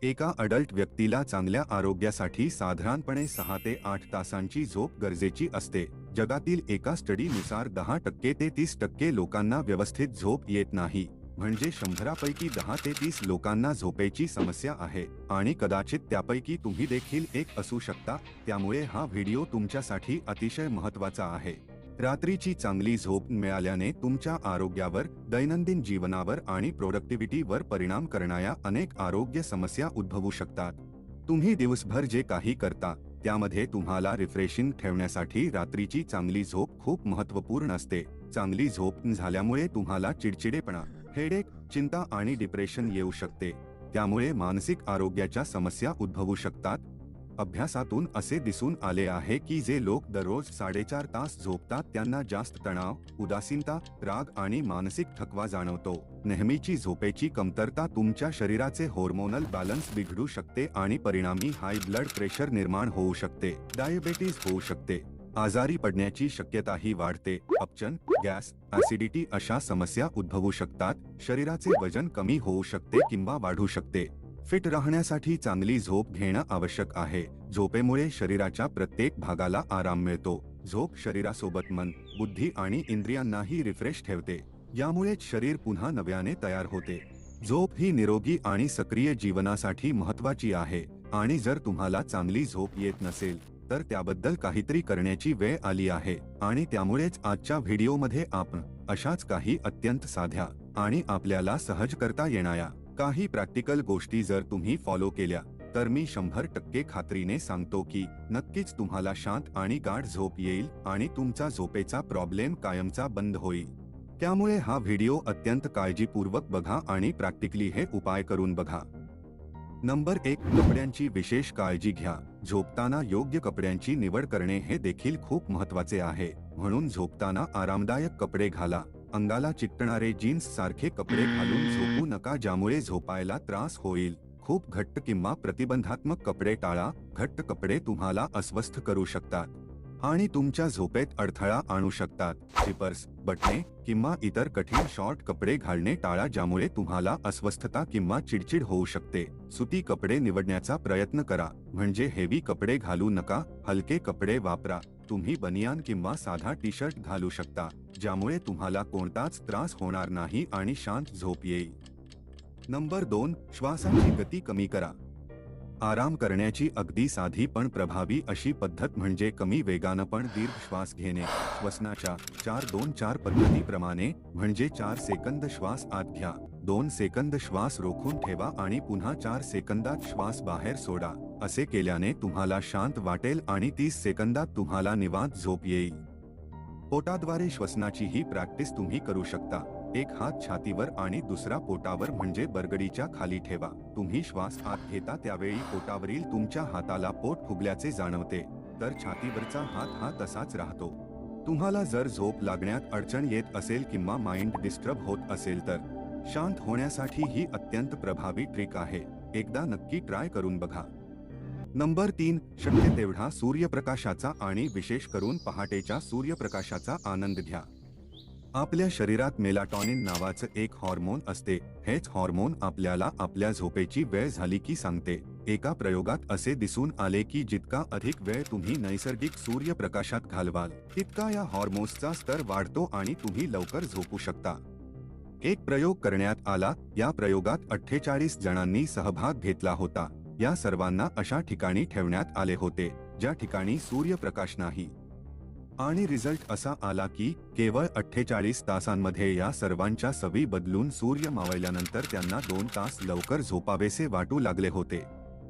एका अडल्ट व्यक्तीला चांगल्या आरोग्यासाठी साधारणपणे 6 ते 8 तासांची झोप गरजेची असते. जगातील एका स्टडीनुसार 10% ते 30% लोकांना व्यवस्थित झोप येत नाही. म्हणजे 100पैकी 10 ते 30 लोकांना झोपेची समस्या आहे आणि कदाचित त्यापैकी तुम्ही देखील एक असू शकता. त्यामुळे हा व्हिडिओ तुमच्यासाठी अतिशय महत्त्वाचा आहे. रात्रीची चांगली झोप मिळाल्याने तुमच्या आरोग्यावर, दैनंदिन जीवनावर आणि प्रोडक्टिव्हिटीवर परिणाम करणाऱ्या अनेक आरोग्य समस्या उद्भवू शकतात. तुम्ही दिवसभर जे काही करता त्यामध्ये तुम्हाला रिफ्रेशिंग ठेवण्यासाठी रात्रीची चांगली झोप खूप महत्त्वपूर्ण असते. चांगली झोप झाल्यामुळे तुम्हाला चिडचिडेपणा, हेडेक, चिंता आणि डिप्रेशन येऊ शकते. त्यामुळे मानसिक आरोग्याच्या समस्या उद्भवू शकतात. अभ्यासातून असे दिसून आले आहे की जे लोक दररोज 4.5 तास झोपतात त्यांना जास्त तणाव, उदासीनता, राग आणि मानसिक थकवा जाणवतो. नेहमीची झोपेची कमतरता तुमच्या शरीराचे हार्मोनल बॅलन्स बिघडू शकते आणि परिणामी हाय ब्लड प्रेशर निर्माण होऊ शकते. डायबिटीज होऊ शकते. आजारी पडण्याची शक्यताही वाढते. अपचन, गॅस, ऍसिडिटी अशा समस्या उद्भवू शकतात. शरीराचे वजन कमी होऊ शकते किंवा वाढू शकते. फिट राहण्यासाठी चांगली झोप घेणं आवश्यक आहे. झोपेमुळे शरीराच्या प्रत्येक भागाला आराम मिळतो. झोप शरीरासोबत मन, बुद्धी आणि इंद्रियांनाही रिफ्रेश ठेवते. यामुळेच शरीर पुन्हा नव्याने तयार होते. झोप ही निरोगी आणि सक्रिय जीवनासाठी महत्त्वाची आहे आणि जर तुम्हाला चांगली झोप येत नसेल तर त्याबद्दल काहीतरी करण्याची वेळ आली आहे. आणि त्यामुळेच आजच्या व्हिडिओमध्ये आपण अशाच काही अत्यंत साध्या आणि आपल्याला सहज करता येणाऱ्या काही प्रॅक्टिकल गोष्टी जर तुम्ही फॉलो केल्या तर मी 100% खात्रीने सांगतो की नक्कीच तुम्हाला शांत आणि गाढ झोप येईल आणि तुमचा झोपेचा प्रॉब्लेम कायमचा बंद होईल. त्यामुळे हा व्हिडिओ अत्यंत काळजीपूर्वक बघा आणि प्रॅक्टिकली हे उपाय करून बघा. नंबर 1, कपड्यांची विशेष काळजी घ्या. झोपताना योग्य कपड्यांची निवड करणे हे देखील खूप महत्त्वाचे आहे. म्हणून झोपताना आरामदायक कपडे घाला. अंगाला चिकटणारे जीन्स सारखे कपडे घालून झोपू नका ज्यामुळे झोपायला त्रास होईल. खूप घट्ट किंवा प्रतिबंधात्मक कपडे टाळा. घट्ट कपडे तुम्हाला अस्वस्थ करू शकतात आणि तुमच्या झोपेत अडथळा आणू शकतात. झिपर्स, बटणे किंवा इतर कठीण शॉर्ट कपडे घालणे टाळा ज्यामुळे तुम्हाला अस्वस्थता किंवा चिडचिड होऊ शकते. सुती कपडे निवडण्याचा प्रयत्न करा. म्हणजे हेवी कपडे घालू नका. हलके कपडे वापरा. तुम्ही बनियान किंवा साधा टी-शर्ट घालू शकता ज्यामुळे तुम्हाला कोणताच त्रास होणार नाही आणि शांत झोप येईल. नंबर 2, श्वासाची गती कमी करा. आराम करण्याची अगदी साधी पण प्रभावी अशी पद्धत म्हणजे कमी वेगानं पण दीर्घ श्वास घेणे. श्वसनाच्या 4-2-4 पद्धतीप्रमाणे, म्हणजे 4 सेकंद श्वास आत घ्या, 2 सेकंद श्वास रोखून ठेवा आणि पुन्हा 4 सेकंदात श्वास बाहेर सोडा. असे केल्याने तुम्हाला शांत वाटेल आणि 30 सेकंदात तुम्हाला निवांत झोप येईल. पोटाद्वारे श्वसनाची ही प्रॅक्टिस तुम्ही करू शकता. एक हात छातीवर आणि दुसरा पोटावर म्हणजे बरगडीच्या खाली ठेवा. तुम्ही श्वास आत घेता त्यावेळी पोटावरील तुमच्या हाताला पोट फुगल्याचे जाणवते, तर छातीवरचा हात हा तसाच राहतो. तुम्हाला जर झोप लागण्यात अडचण येत असेल किंवा माइंड डिस्टर्ब होत असेल तर शांत होण्यासाठी ही अत्यंत प्रभावी ट्रिक आहे. एकदा नक्की ट्राय करून बघा. नंबर 3, शक्य तेवढा सूर्यप्रकाशाचा आणि विशेष करून पहाटेच्या सूर्यप्रकाशाचा आनंद घ्या. आपल्या शरीरात मेलाटॉनिन नावाचं एक हार्मोन असते. हेच हार्मोन आपल्याला आपल्या झोपेची वेळ झाली की सांगते. एका प्रयोगात असे दिसून आले की जितका अधिक वेळ तुम्ही नैसर्गिक सूर्यप्रकाशात घालवाल तितका या हार्मोन्सचा स्तर वाढतो आणि तुम्ही लवकर झोपू शकता. एक प्रयोग करण्यात आला. या प्रयोगात 48 जणांनी सहभाग घेतला होता. या सर्वांना अशा ठिकाणी ठेवण्यात आले होते ज्या ठिकाणी सूर्यप्रकाश नाही. आणि रिझल्ट असा आला की केवळ 48 तासांमध्ये या सर्वांच्या सवयी बदलून सूर्य मावळल्यानंतर त्यांना 2 तास लवकर झोपावेसे वाटू लागले होते.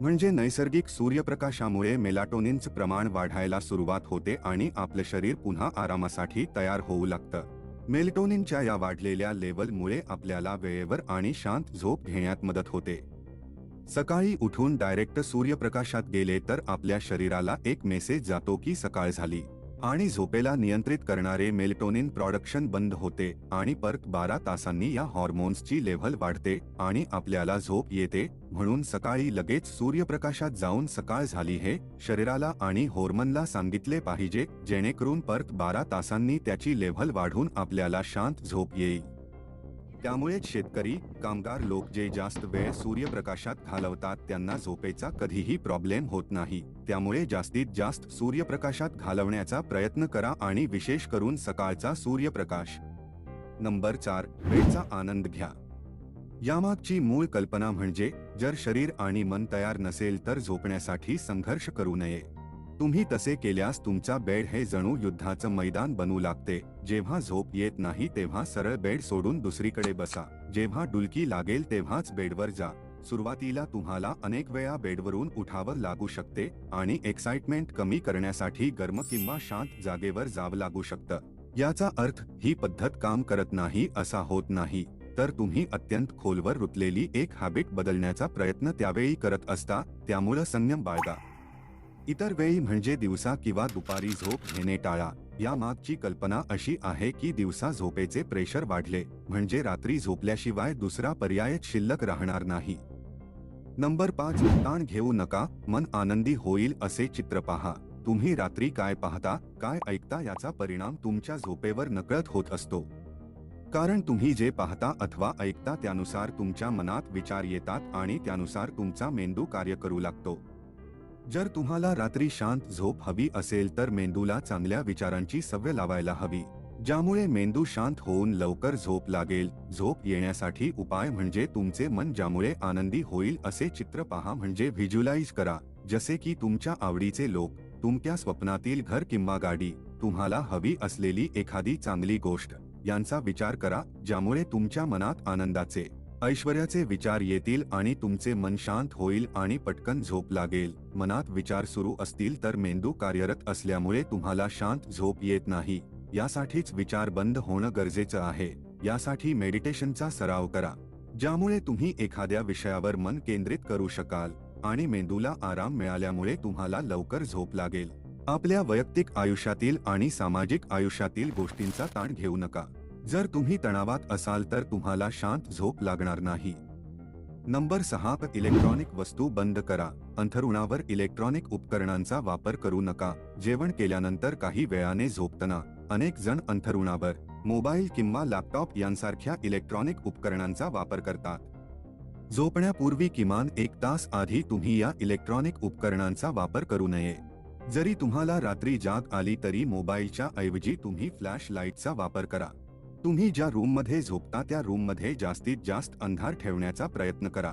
म्हणजे नैसर्गिक सूर्यप्रकाशामुळे मेलाटोनिनचं प्रमाण वाढायला सुरुवात होते आणि आपलं शरीर पुन्हा आरामासाठी तयार होऊ लागतं. मेलाटोनिनच्या या वाढलेल्या लेवलमुळे आपल्याला वेळेवर आणि शांत झोप घेण्यात मदत होते. सकाळी उठून डायरेक्ट सूर्यप्रकाशात गेले तर आपल्या शरीराला एक मेसेज जातो की सकाळ झाली आणि झोपेला नियंत्रित करणारे मेलाटोनिन प्रोडक्शन बंद होते आणि परत 12 तासांनी या हार्मोन्सची लेव्हल वाढते आणि आपल्याला झोप येते. म्हणून सकाळी लगेच सूर्यप्रकाशात जाऊन सकाळ झाली हे शरीराला आणि हार्मोनला सांगितले पाहिजे जेणेकरून परत 12 तासांनी त्याची लेव्हल वाढून आपल्याला शांत झोप येईल. त्यामुळेच शेतकरी, कामगार लोक जे जास्त वेळ सूर्यप्रकाशात घालवतात त्यांना झोपेचा कधीही प्रॉब्लेम होत नाही. त्यामुळे जास्तीत जास्त सूर्यप्रकाशात घालवण्याचा प्रयत्न करा आणि विशेष करून सकाळचा सूर्यप्रकाश. नंबर 4. वेळेचा आनंद घ्या. यामागची मूळ कल्पना म्हणजे जर शरीर आणि मन तयार नसेल तर झोपण्यासाठी संघर्ष करू नये. तुम्ही तसे केल्यास तुमचा बेड हे जणू युद्धाचं मैदान बनू लागते. जेव्हा झोप येत नाही तेव्हा सरळ बेड सोडून दुसरीकडे बसा. जेव्हा डुलकी लागेल तेव्हाच बेडवर जा. सुरुवातीला तुम्हाला अनेक वेळा बेडवरून उठावं लागू शकते आणि एक्साइटमेंट कमी करण्यासाठी गरम किंवा शांत जागेवर जावं लागू शकतं. याचा अर्थ ही पद्धत काम करत नाही असा होत नाही, तर तुम्ही अत्यंत खोलवर रुतलेली एक हॅबिट बदलण्याचा प्रयत्न त्यावेळी करत असता. त्यामुळे संयम बाळगा. इतर वेळी म्हणजे दिवसा किंवा दुपारी झोप घेणे टाळा. या मागची कल्पना अशी आहे की दिवसा झोपेचे प्रेशर वाढले म्हणजे रात्री झोपल्याशिवाय दुसरा पर्यायच शिल्लक राहणार नाही. नंबर 5. ताण घेऊ नका. मन आनंदी होईल असे चित्र पहा. तुम्ही रात्री काय पाहता, काय ऐकता याचा परिणाम तुमच्या झोपेवर नकळत होत असतो. कारण तुम्ही जे पाहता अथवा ऐकता त्यानुसार तुमच्या मनात विचार येतात आणि त्यानुसार तुमचा मेंदू कार्य करू लागतो. जर तुम्हाला रात्री शांत झोप हवी असेल तर मेंदूला चांगल्या विचारांची सवय लावायला हवी, ज्यामुळे मेंदू शांत होऊन लवकर झोप लागेल. झोप येण्यासाठी उपाय म्हणजे तुमचे मन ज्यामुळे आनंदी होईल असे चित्र पहा, म्हणजे व्हिज्युअलाइज करा. जसे की तुमच्या आवडीचे लोक, तुमच्या स्वप्नातील घर किंवा गाडी, तुम्हाला हवी असलेली एखादी चांगली गोष्ट यांचा विचार करा, ज्यामुळे तुमच्या मनात आनंदाचे, ऐश्वर्याचे विचार येतील आणि तुमचे मन शांत होईल आणि पटकन झोप लागेल. मनात विचार सुरू असतील तर मेंदू कार्यरत असल्यामुळे तुम्हाला शांत झोप येत नाही. यासाठीच विचार बंद होणं गरजेचं आहे. यासाठी मेडिटेशनचा सराव करा, ज्यामुळे तुम्ही एखाद्या विषयावर मन केंद्रित करू शकाल आणि मेंदूला आराम मिळाल्यामुळे तुम्हाला लवकर झोप लागेल. आपल्या वैयक्तिक आयुष्यातील आणि सामाजिक आयुष्यातील गोष्टींचा ताण घेऊ नका. जर तुम्ही तणावात असाल तर तुम्हाला शांत झोप लागणार नाही. नंबर 6. इलेक्ट्रॉनिक वस्तू बंद करा. अंथरुणावर इलेक्ट्रॉनिक उपकरणांचा वापर करू नका. जेवण केल्यानंतर काही वेळाने झोपताना अनेक जण अंथरुणावर मोबाईल किंवा लॅपटॉप यांसारख्या इलेक्ट्रॉनिक उपकरणांचा वापर करतात. झोपण्यापूर्वी किमान 1 तास आधी तुम्ही या इलेक्ट्रॉनिक उपकरणांचा वापर करू नये. जरी तुम्हाला रात्री जाग आली तरी मोबाईलच्या ऐवजी तुम्ही फ्लॅश लाईटचा वापर करा. तुम्ही ज्या रूममध्ये झोपता त्या रूममध्ये जास्तीत जास्त अंधार ठेवण्याचा प्रयत्न करा.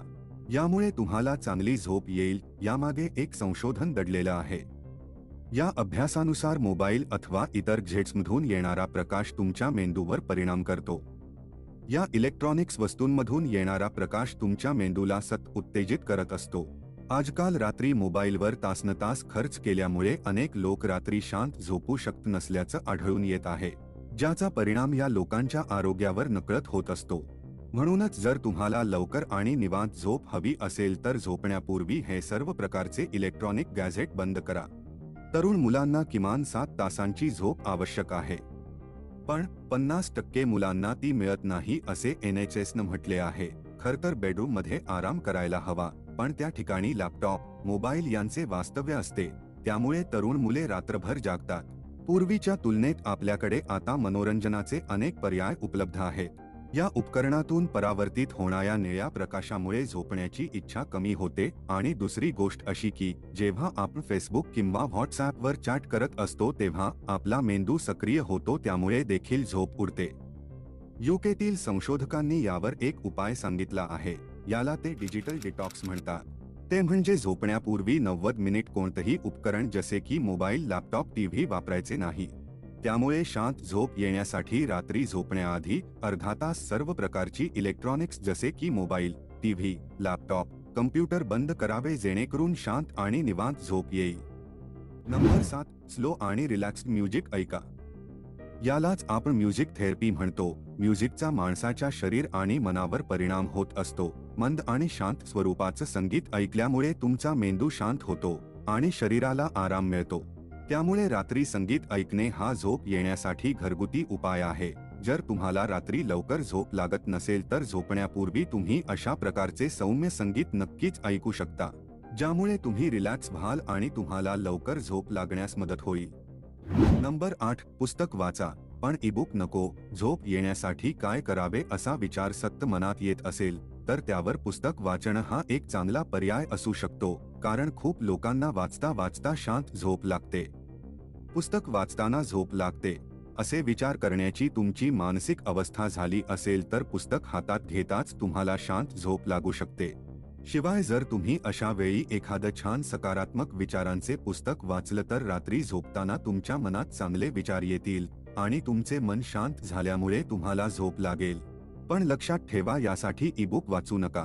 यामुळे तुम्हाला चांगली झोप येईल. यामागे एक संशोधन दडलेलं आहे. या अभ्यासानुसार मोबाईल अथवा इतर गॅजेट्समधून येणारा प्रकाश तुमच्या मेंदूवर परिणाम करतो. या इलेक्ट्रॉनिक्स वस्तूंमधून येणारा प्रकाश तुमच्या मेंदूला सतत उत्तेजित करत असतो. आजकाल रात्री मोबाईलवर तासनतास खर्च केल्यामुळे अनेक लोक रात्री शांत झोपू शकत नसल्याचं आढळून येत आहे, ज्याचा परिणाम या लोकांच्या आरोग्यावर नकळत होत असतो. म्हणूनच जर तुम्हाला लवकर आणि निवांत झोप हवी असेल तर झोपण्यापूर्वी हे सर्व प्रकारचे इलेक्ट्रॉनिक गॅजेट बंद करा. तरुण मुलांना किमान 7 तासांची झोप आवश्यक आहे, पण 50% मुलांना ती मिळत नाही असे NHSनं म्हटले आहे. खरतर बेडरूम मध्ये आराम करायला हवा, पण त्या ठिकाणी लॅपटॉप, मोबाईल यांचे वास्तव्य असते. त्यामुळे तरुण मुले रात्रभर जागतात. पूर्वीच्या तुलनेत आपल्याकडे आता मनोरंजनाचे अनेक पर्याय उपलब्ध आहेत. या उपकरणातून परावर्तित होणाऱ्या निळ्या प्रकाशामुळे झोपण्याची इच्छा कमी होते. आणि दुसरी गोष्ट अशी की जेव्हा आपण फेसबुक किंवा व्हॉट्सॲपवर चॅट करत असतो तेव्हा आपला मेंदू सक्रिय होतो, त्यामुळे देखील झोप उडते. UKतील संशोधकांनी यावर एक उपाय सांगितला आहे. याला ते डिजिटल डिटॉक्स म्हणतात. ते म्हणजे झोपण्यापूर्वी 90 मिनिट कोणतंही उपकरण जसे की मोबाईल, लॅपटॉप, टीव्ही वापरायचे नाही. त्यामुळे शांत झोप येण्यासाठी रात्री झोपण्याआधी अर्धा तास सर्व प्रकारची इलेक्ट्रॉनिक्स जसे की मोबाईल, टीव्ही, लॅपटॉप, कम्प्युटर बंद करावे, जेणेकरून शांत आणि निवांत झोप येईल. नंबर 7. स्लो आणि रिलॅक्स्ड म्युझिक ऐका. यालाच आपण म्युझिक थेरपी म्हणतो. म्युझिकचा माणसाच्या शरीर आणि मनावर परिणाम होत असतो. मंद आणि शांत स्वरूपाचं संगीत ऐकल्यामुळे तुमचा मेंदू शांत होतो आणि शरीराला आराम मिळतो. त्यामुळे रात्री संगीत ऐकणे हा झोप येण्यासाठी घरगुती उपाय आहे. जर तुम्हाला रात्री लवकर झोप लागत नसेल तर झोपण्यापूर्वी तुम्ही अशा प्रकारचे सौम्य संगीत नक्कीच ऐकू शकता, ज्यामुळे तुम्ही रिलॅक्स व्हाल आणि तुम्हाला लवकर झोप लागण्यास मदत होईल. नंबर 8. पुस्तक वाचा. पण ईबुक नको. झोप येण्यासाठी काय करावे असा विचार सतत मनात येत असेल तर त्यावर पुस्तक वाचणं हा एक चांगला पर्याय असू शकतो, कारण खूप लोकांना वाचता वाचता शांत झोप लागते. पुस्तक वाचताना झोप लागते असे विचार करण्याची तुमची मानसिक अवस्था झाली असेल तर पुस्तक हातात घेताच तुम्हाला शांत झोप लागू शकते. शिवाय जर तुम्ही अशा वेळी एखादं छान सकारात्मक विचारांचे पुस्तक वाचलं तर रात्री झोपताना तुमच्या मनात चांगले विचार येतील आणि तुमचे मन शांत झाल्यामुळे तुम्हाला झोप लागेल. पण लक्षात ठेवा, यासाठी ईबुक वाचू नका,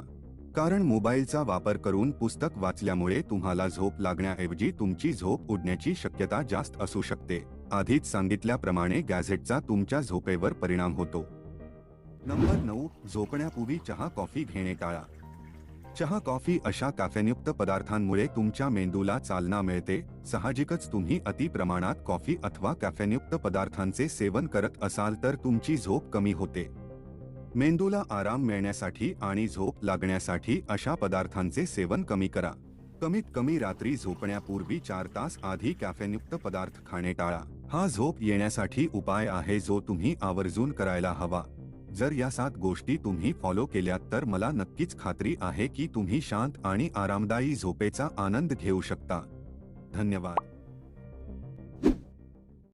कारण मोबाईलचा वापर करून पुस्तक वाचल्यामुळे तुम्हाला झोप लागण्याऐवजी तुमची झोप उडण्याची शक्यता जास्त असू शकते. आधीच सांगितल्याप्रमाणे गॅझेटचा तुमच्या झोपेवर परिणाम होतो. नंबर 9. झोपण्यापूर्वी चहा कॉफी घेणे टाळा. चहा कॉफी अशा कॅफेनयुक्त पदार्थांमुळे तुमच्या मेंदूला चालना मिळते. साहजिकच तुम्ही अति प्रमाणात कॉफी अथवा कॅफेनयुक्त पदार्थांचे सेवन करत असाल तर तुमची झोप कमी होते. मेंदूला आराम मिळण्यासाठी आणि झोप लागण्यासाठी अशा पदार्थांचे सेवन कमी करा. कमीत कमी रात्री झोपण्यापूर्वी 4 तास आधी कॅफेनयुक्त पदार्थ खाणे टाळा. हा झोप येण्यासाठी उपाय आहे जो तुम्ही आवर्जून करायला हवा. जर या 7 गोष्टी तुम्ही फॉलो केल्यात तर मला नक्कीच खात्री आहे की तुम्ही शांत आणि आरामदायी झोपेचा आनंद घेऊ शकता. धन्यवाद.